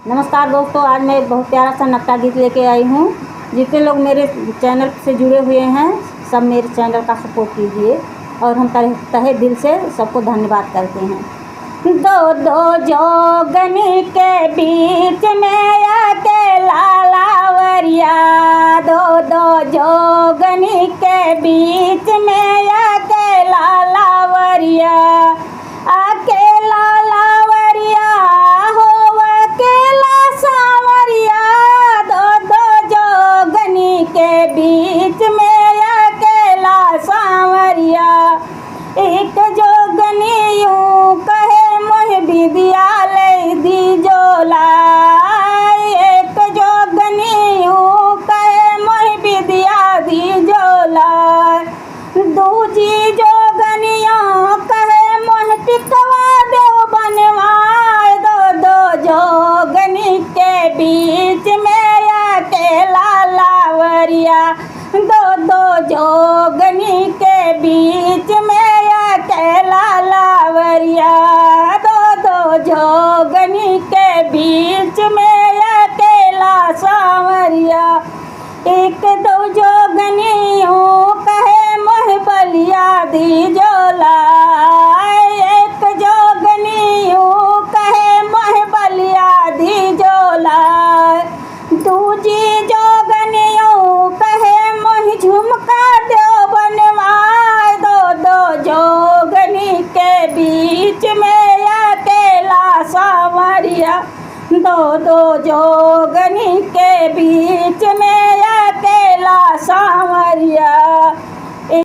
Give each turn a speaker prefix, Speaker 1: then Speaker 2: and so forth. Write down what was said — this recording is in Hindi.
Speaker 1: नमस्कार दोस्तों, आज मैं बहुत प्यारा सा नक्टा गीत लेके आई हूँ। जितने लोग मेरे चैनल से जुड़े हुए हैं सब मेरे चैनल का सपोर्ट कीजिए और हम तहे दिल से सबको धन्यवाद करते हैं। दो दो जोगनी के बीच में अकेला लावरिया, दो दो जोगनी के बीच में अकेला लावरिया, अकेला लावरिया हो अकेला सावरिया, दो दो जोगनी के बीच में अकेला सावरिया। एक जोगनी यूं कहे मोह विद्या ले दी जोला, एक जोगनी यूं कहे मोह विद्या दी जोला, दूजी जोगनियों कहे मोह टिकवा देव बनवाए, दो दो जोगनी के बीच में अकेला लावरिया, दो दो जोगनी के बीच में अकेला लावरिया, दो दो जोगनी के बीच में अकेला सावरिया। एक दो जोगनियों कहे मोह बलिया दी जोला, एक जोगनियों कहे मोह बलिया दी जोला, दूजी जोगनियों कहे मोह झुमका देव बनवाए, दो दो जोगनी के बीच में अकेला सावरिया, दो दो जोगनी के बीच में अकेला सावरिया।